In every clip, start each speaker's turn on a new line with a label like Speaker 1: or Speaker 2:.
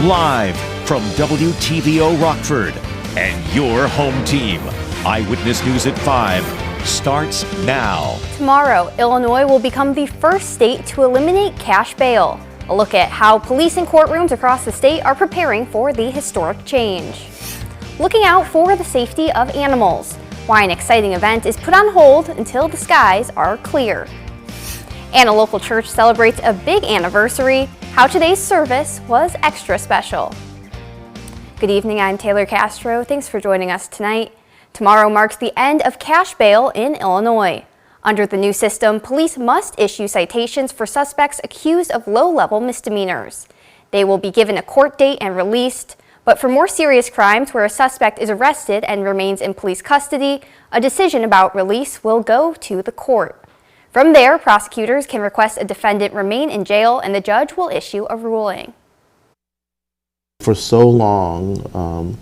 Speaker 1: Live from WTVO Rockford and your home team. Eyewitness News at 5 starts now.
Speaker 2: Tomorrow, Illinois will become the first state to eliminate cash bail. A look at how police and courtrooms across the state are preparing for the historic change. Looking out for the safety of animals. Why an exciting event is put on hold until the skies are clear. And a local church celebrates a big anniversary. How today's service was extra special. Good evening, I'm Taylor Castro. Thanks for joining us tonight. Tomorrow marks the end of cash bail in Illinois. Under the new system, police must issue citations for suspects accused of low-level misdemeanors. They will be given a court date and released, but for more serious crimes where a suspect is arrested and remains in police custody, a decision about release will go to the court. From there, prosecutors can request a defendant remain in jail and the judge will issue a ruling.
Speaker 3: For so long,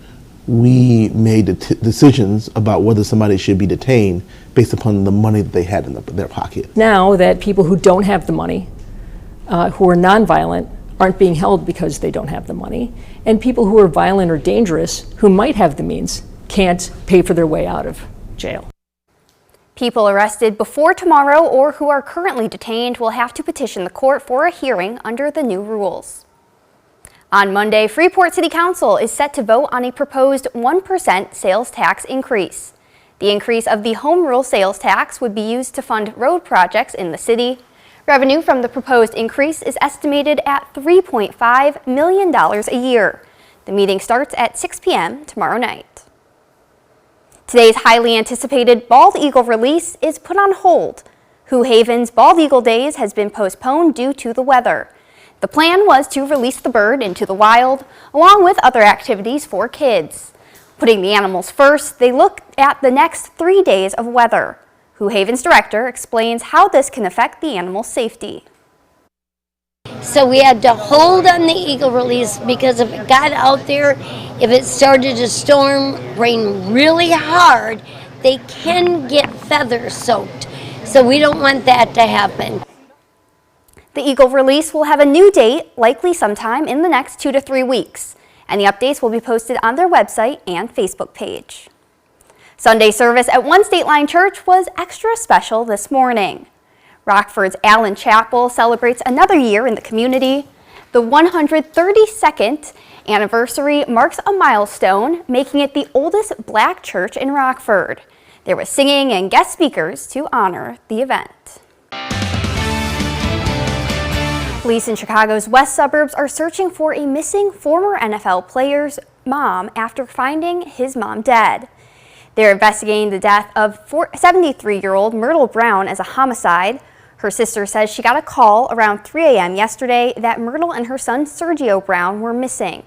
Speaker 3: we made decisions about whether somebody should be detained based upon the money that they had in their pocket.
Speaker 4: Now that people who don't have the money, who are nonviolent, aren't being held because they don't have the money, and people who are violent or dangerous, who might have the means, can't pay for their way out of jail.
Speaker 2: People arrested before tomorrow or who are currently detained will have to petition the court for a hearing under the new rules. On Monday, Freeport City Council is set to vote on a proposed 1% sales tax increase. The increase of the home rule sales tax would be used to fund road projects in the city. Revenue from the proposed increase is estimated at $3.5 million a year. The meeting starts at 6 p.m. tomorrow night. Today's highly anticipated bald eagle release is put on hold. Hoo Haven's Bald Eagle Days has been postponed due to the weather. The plan was to release the bird into the wild, along with other activities for kids. Putting the animals first, they look at the next 3 days of weather. Hoo Haven's director explains how this can affect the animal's safety.
Speaker 5: So we had to hold on the eagle release because if it got out there, if it started to storm, rain really hard, they can get feathers soaked. So we don't want that to happen.
Speaker 2: The eagle release will have a new date, likely sometime in the next 2 to 3 weeks. Any updates will be posted on their website and Facebook page. Sunday service at One State Line Church was extra special this morning. Rockford's Allen Chapel celebrates another year in the community. The 132nd anniversary marks a milestone, making it the oldest black church in Rockford. There was singing and guest speakers to honor the event. Police in Chicago's west suburbs are searching for a missing former NFL player's mom after finding his mom dead. They're investigating the death of 73-year-old Myrtle Brown as a homicide. Her sister says she got a call around 3 a.m. yesterday that Myrtle and her son Sergio Brown were missing.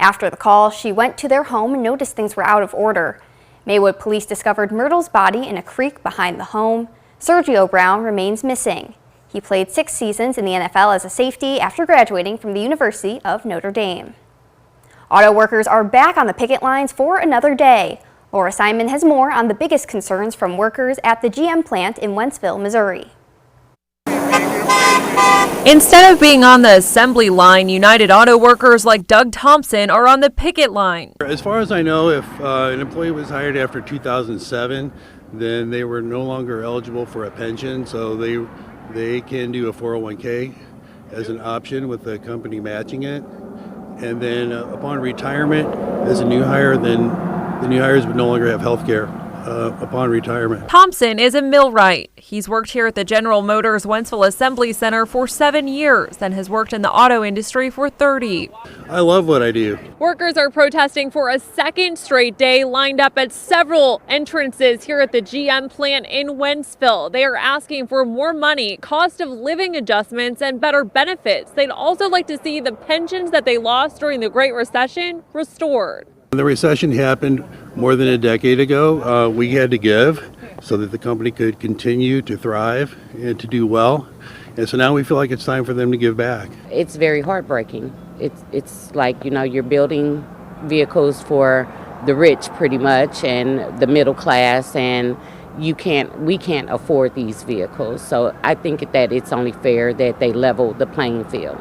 Speaker 2: After the call, she went to their home and noticed things were out of order. Maywood police discovered Myrtle's body in a creek behind the home. Sergio Brown remains missing. He played 6 seasons in the NFL as a safety after graduating from the University of Notre Dame. Auto workers are back on the picket lines for another day. Laura Simon has more on the biggest concerns from workers at the GM plant in Wentzville, Missouri.
Speaker 6: Instead of being on the assembly line, United Auto workers like Doug Thompson are on the picket line.
Speaker 7: As far as I know, if an employee was hired after 2007, then they were no longer eligible for a pension, so they can do a 401k as an option with the company matching it. And then upon retirement, as a new hire, then the new hires would no longer have health care upon retirement.
Speaker 6: Thompson is a millwright. He's worked here at the General Motors Wentzville Assembly Center for 7 years and has worked in the auto industry for 30.
Speaker 7: I love what I do.
Speaker 6: Workers are protesting for a second straight day, lined up at several entrances here at the GM plant in Wentzville. They are asking for more money, cost of living adjustments, and better benefits. They'd also like to see the pensions that they lost during the Great Recession restored.
Speaker 7: The recession happened more than a decade ago. We had to give so that the company could continue to thrive and to do well. And so now we feel like it's time for them to give back.
Speaker 8: It's very heartbreaking. It's like, you're building vehicles for the rich pretty much and the middle class, and we can't afford these vehicles. So I think that it's only fair that they level the playing field.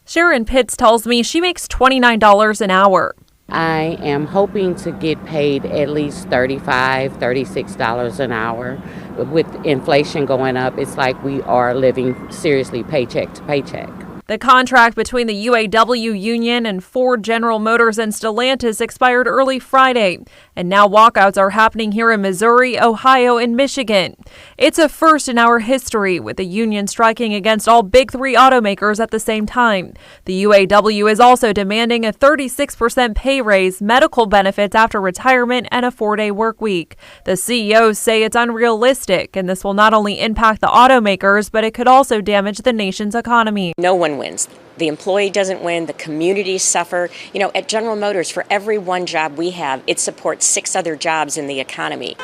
Speaker 6: Sharon Pitts tells me she makes $29 an hour.
Speaker 8: I am hoping to get paid at least $35, $36 an hour. With inflation going up, it's like we are living seriously paycheck to paycheck.
Speaker 6: The contract between the UAW union and Ford, General Motors, and Stellantis expired early Friday, and now walkouts are happening here in Missouri, Ohio, and Michigan. It's a first in our history, with the union striking against all big three automakers at the same time. The UAW is also demanding a 36% pay raise, medical benefits after retirement, and a 4-day work week. The CEOs say it's unrealistic, and this will not only impact the automakers, but it could also damage the nation's economy.
Speaker 9: No one wins. The employee doesn't win, the communities suffer. You know, at General Motors, for every one job we have, it supports 6 other jobs in the economy.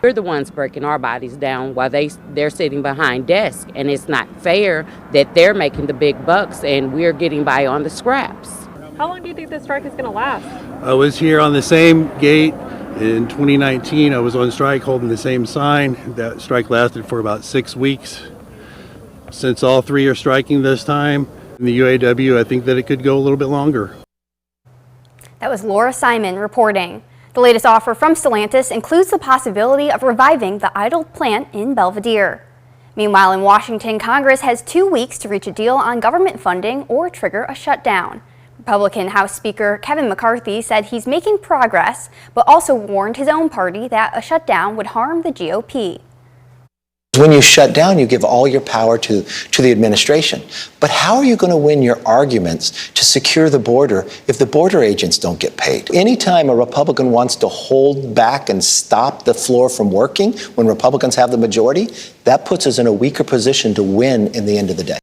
Speaker 8: We're the ones breaking our bodies down while they're sitting behind desks, and it's not fair that they're making the big bucks and we're getting by on the scraps.
Speaker 6: How long do you think this strike is going to last?
Speaker 7: I was here on the same gate in 2019. I was on strike holding the same sign. That strike lasted for about 6 weeks. Since all three are striking this time, in the UAW, I think that it could go a little bit longer.
Speaker 2: That was Laura Simon reporting. The latest offer from Stellantis includes the possibility of reviving the idled plant in Belvidere. Meanwhile, in Washington, Congress has 2 weeks to reach a deal on government funding or trigger a shutdown. Republican House Speaker Kevin McCarthy said he's making progress, but also warned his own party that a shutdown would harm the GOP.
Speaker 10: When you shut down, you give all your power to the administration. But how are you going to win your arguments to secure the border if the border agents don't get paid? Anytime a Republican wants to hold back and stop the floor from working when Republicans have the majority, that puts us in a weaker position to win in the end of the day.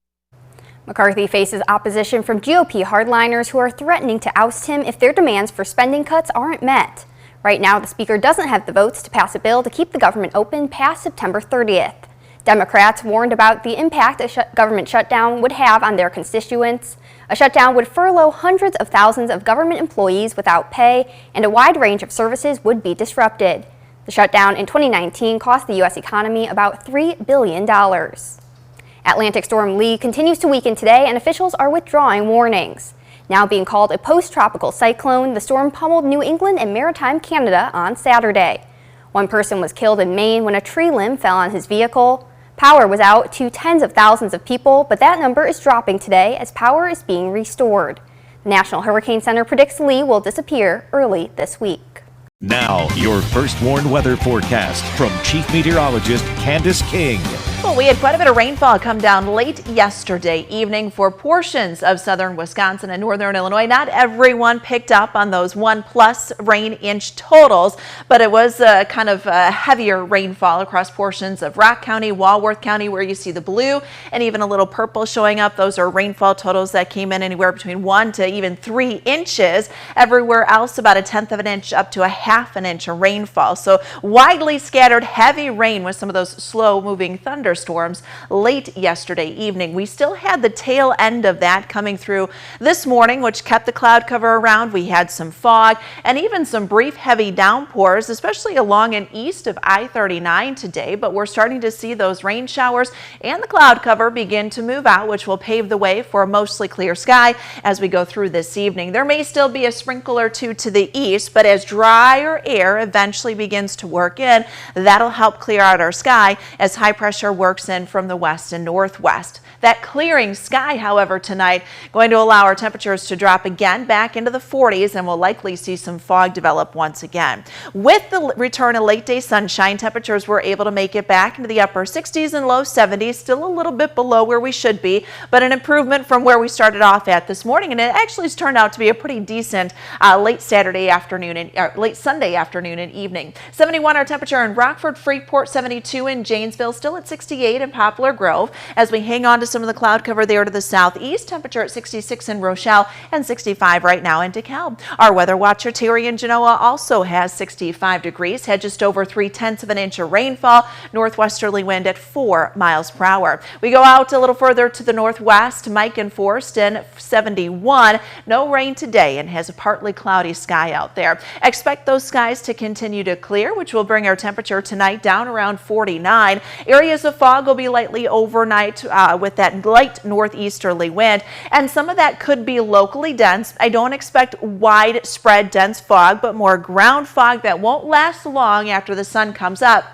Speaker 2: McCarthy faces opposition from GOP hardliners who are threatening to oust him if their demands for spending cuts aren't met. Right now, the Speaker doesn't have the votes to pass a bill to keep the government open past September 30th. Democrats warned about the impact a government shutdown would have on their constituents. A shutdown would furlough hundreds of thousands of government employees without pay, and a wide range of services would be disrupted. The shutdown in 2019 cost the U.S. economy about $3 billion. Atlantic storm Lee continues to weaken today, and officials are withdrawing warnings. Now being called a post-tropical cyclone, the storm pummeled New England and maritime Canada on Saturday. One person was killed in Maine when a tree limb fell on his vehicle. Power was out to tens of thousands of people, but that number is dropping today as power is being restored. The National Hurricane Center predicts Lee will disappear early this week.
Speaker 1: Now, your first warned weather forecast from Chief Meteorologist Candace King.
Speaker 11: Well, we had quite a bit of rainfall come down late yesterday evening for portions of southern Wisconsin and northern Illinois. Not everyone picked up on those 1+ rain inch totals, but it was a kind of a heavier rainfall across portions of Rock County, Walworth County, where you see the blue and even a little purple showing up. Those are rainfall totals that came in anywhere between 1 to even 3 inches. Everywhere else, about 1/10 of an inch up to 1/2 an inch of rainfall. So widely scattered heavy rain with some of those slow moving thunderstorms late yesterday evening. We still had the tail end of that coming through this morning, which kept the cloud cover around. We had some fog and even some brief heavy downpours, especially along and east of I-39 today, but we're starting to see those rain showers and the cloud cover begin to move out, which will pave the way for a mostly clear sky as we go through this evening. There may still be a sprinkle or two to the east, but as drier air eventually begins to work in, that'll help clear out our sky as high pressure works in from the west and northwest. That clearing sky, however, tonight going to allow our temperatures to drop again back into the 40s, and we'll likely see some fog develop once again. With the return of late day sunshine, temperatures were able to make it back into the upper 60s and low 70s, still a little bit below where we should be, but an improvement from where we started off at this morning, and it actually has turned out to be a pretty decent late Saturday afternoon and late Sunday afternoon and evening. 71 our temperature in Rockford, Freeport, 72 in Janesville, still at 68 in Poplar Grove. As we hang on to some of the cloud cover there to the southeast, temperature at 66 in Rochelle and 65 right now in DeKalb. Our weather watcher Terry in Genoa also has 65 degrees, had just over 3/10 of an inch of rainfall, northwesterly wind at 4 miles per hour. We go out a little further to the northwest, Mike and Forston, 71. No rain today and has a partly cloudy sky out there. Expect those skies to continue to clear, which will bring our temperature tonight down around 49. Areas of fog will be lightly overnight with that light northeasterly wind, and some of that could be locally dense. I don't expect widespread dense fog, but more ground fog that won't last long after the sun comes up.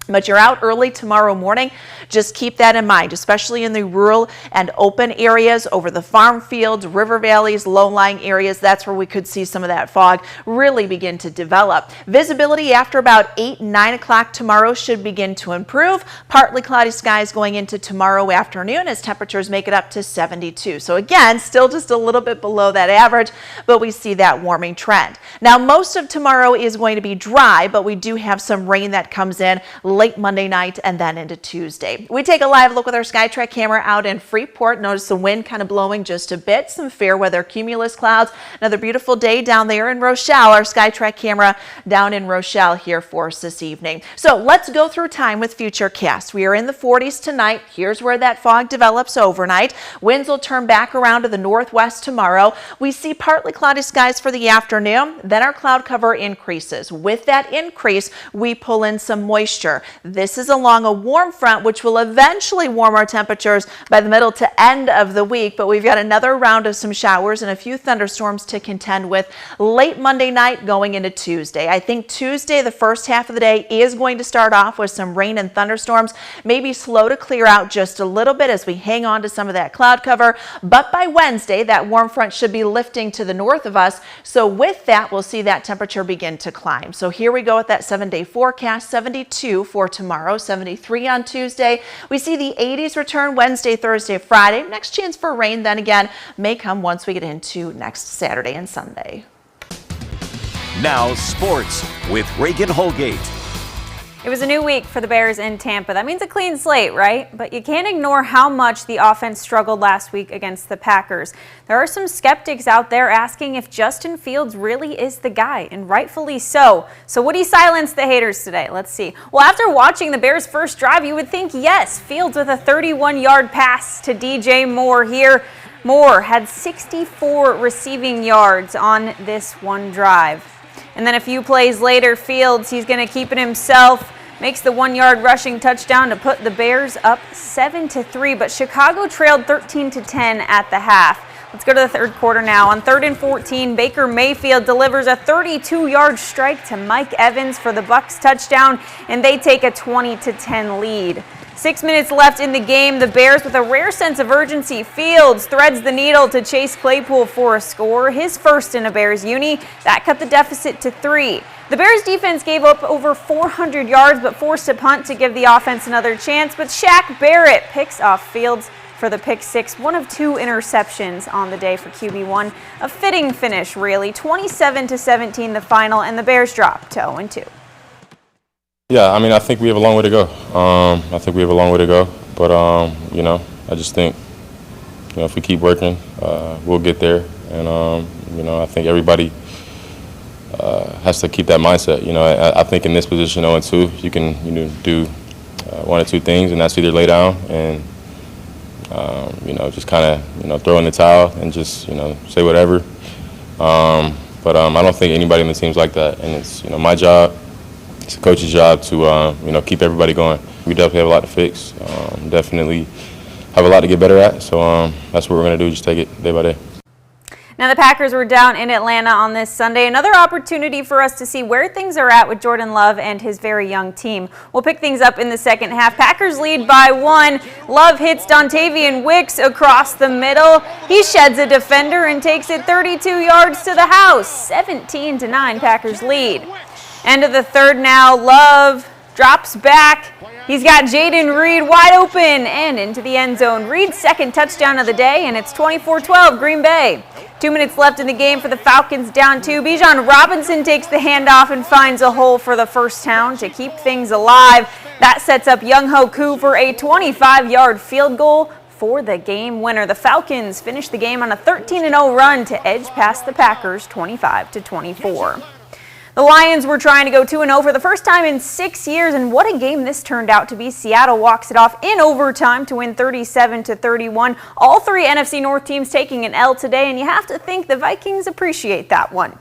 Speaker 11: But you're out early tomorrow morning. Just keep that in mind, especially in the rural and open areas over the farm fields, river valleys, low-lying areas. That's where we could see some of that fog really begin to develop. Visibility after about 8, 9 o'clock tomorrow should begin to improve. Partly cloudy skies going into tomorrow afternoon as temperatures make it up to 72. So again, still just a little bit below that average, but we see that warming trend. Now, most of tomorrow is going to be dry, but we do have some rain that comes in late Monday night and then into Tuesday. We take a live look with our SkyTrack camera out in Freeport. Notice the wind kind of blowing just a bit, some fair weather cumulus clouds. Another beautiful day down there in Rochelle. Our SkyTrack camera down in Rochelle here for us this evening. So let's go through time with Futurecast. We are in the 40s tonight. Here's where that fog develops overnight. Winds will turn back around to the northwest tomorrow. We see partly cloudy skies for the afternoon. Then our cloud cover increases. With that increase, we pull in some moisture. This is along a warm front, which will eventually warm our temperatures by the middle to end of the week. But we've got another round of some showers and a few thunderstorms to contend with late Monday night going into Tuesday. I think Tuesday, the first half of the day, is going to start off with some rain and thunderstorms, maybe slow to clear out just a little bit as we hang on to some of that cloud cover. But by Wednesday, that warm front should be lifting to the north of us. So with that, we'll see that temperature begin to climb. So here we go with that 7-day forecast. 72 for tomorrow, 73 on Tuesday. We see the 80s return Wednesday, Thursday, Friday. Next chance for rain then again may come once we get into next Saturday and Sunday.
Speaker 1: Now sports with Reagan Holgate.
Speaker 12: It was a new week for the Bears in Tampa. That means a clean slate, right? But you can't ignore how much the offense struggled last week against the Packers. There are some skeptics out there asking if Justin Fields really is the guy, and rightfully so. So would he silence the haters today? Let's see. Well, after watching the Bears' first drive, you would think yes. Fields with a 31-yard pass to DJ Moore here. Moore had 64 receiving yards on this one drive. And then a few plays later, Fields, he's going to keep it himself, makes the 1-yard rushing touchdown to put the Bears up 7-3, but Chicago trailed 13-10 at the half. Let's go to the third quarter now. On 3rd and 14, Baker Mayfield delivers a 32-yard strike to Mike Evans for the Bucs touchdown, and they take a 20-10 lead. 6 minutes left in the game. The Bears with a rare sense of urgency. Fields threads the needle to Chase Claypool for a score, his first in a Bears uni. That cut the deficit to 3. The Bears defense gave up over 400 yards but forced a punt to give the offense another chance. But Shaq Barrett picks off Fields for the pick 6, one of 2 interceptions on the day for QB1. A fitting finish, really. 27-17 the final, and the Bears drop to 0-2.
Speaker 13: Yeah, I mean, I think we have a long way to go. But, I just think, if we keep working, we'll get there. And, I think everybody has to keep that mindset. I think in this position, 0-2, you can, do 1 or 2 things, and that's either lay down and, just kind of, throw in the towel and just, say whatever. But I don't think anybody on the team's like that. And it's, my job. It's the coach's job to, keep everybody going. We definitely have a lot to fix. Definitely have a lot to get better at. So that's what we're going to do, just take it day by day.
Speaker 12: Now the Packers were down in Atlanta on this Sunday. Another opportunity for us to see where things are at with Jordan Love and his very young team. We'll pick things up in the second half. Packers lead by 1. Love hits Dontavian Wicks across the middle. He sheds a defender and takes it 32 yards to the house. 17-9 Packers lead. End of the third now. Love drops back. He's got Jaden Reed wide open and into the end zone. Reed's second touchdown of the day, and it's 24-12 Green Bay. 2 minutes left in the game for the Falcons, down 2. Bijan Robinson takes the handoff and finds a hole for the first down to keep things alive. That sets up Younghoe Koo for a 25-yard field goal for the game winner. The Falcons finish the game on a 13-0 run to edge past the Packers 25-24. The Lions were trying to go 2-0 for the first time in 6 years, and what a game this turned out to be. Seattle walks it off in overtime to win 37-31. All 3 NFC North teams taking an L today, and you have to think the Vikings appreciate that one.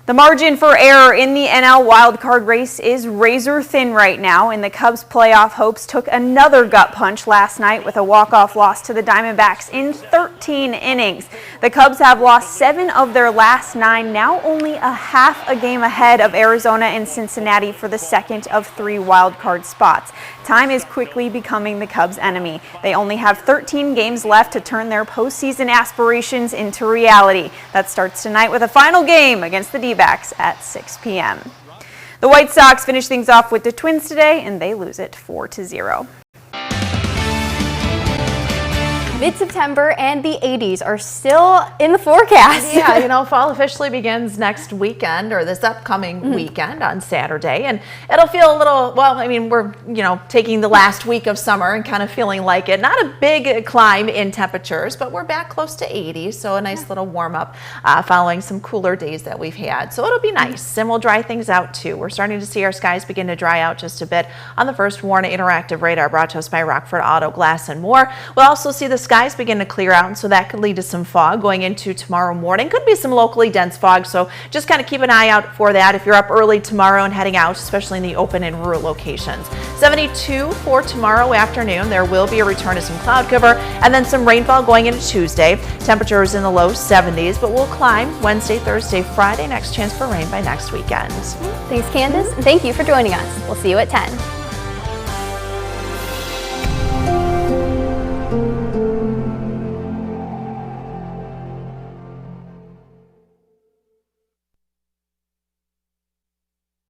Speaker 12: The margin for error in the NL wildcard race is razor thin right now, and the Cubs' playoff hopes took another gut punch last night with a walk-off loss to the Diamondbacks in 13 innings. The Cubs have lost 7 of their last 9, now only a half a game ahead of Arizona and Cincinnati for the second of 3 wildcard spots. Time is quickly becoming the Cubs' enemy. They only have 13 games left to turn their postseason aspirations into reality. That starts tonight with a final game against the D-backs at 6 p.m. The White Sox finish things off with the Twins today, and they lose it 4-0.
Speaker 2: Mid-September and the 80s are still in the forecast.
Speaker 11: Yeah, you know, fall officially begins next weekend, or this upcoming weekend on Saturday, and it'll feel a little, well, I mean, we're, you know, taking the last week of summer and kind of feeling like it. Not a big climb in temperatures, but we're back close to 80, so a nice little warm up following some cooler days that we've had. So it'll be nice, and we'll dry things out too. We're starting to see our skies begin to dry out just a bit on the first Warn interactive radar brought to us by Rockford Auto Glass and More. We'll also see the skies begin to clear out, and so that could lead to some fog going into tomorrow morning. Could be some locally dense fog, so just kind of keep an eye out for that if you're up early tomorrow and heading out, especially in the open and rural locations. 72 for tomorrow afternoon. There will be a return to some cloud cover and then some rainfall going into Tuesday. Temperatures in the low 70s, but we'll climb Wednesday, Thursday, Friday. Next chance for rain by next weekend.
Speaker 2: Thanks, Candace, and thank you for joining us. We'll see you at 10.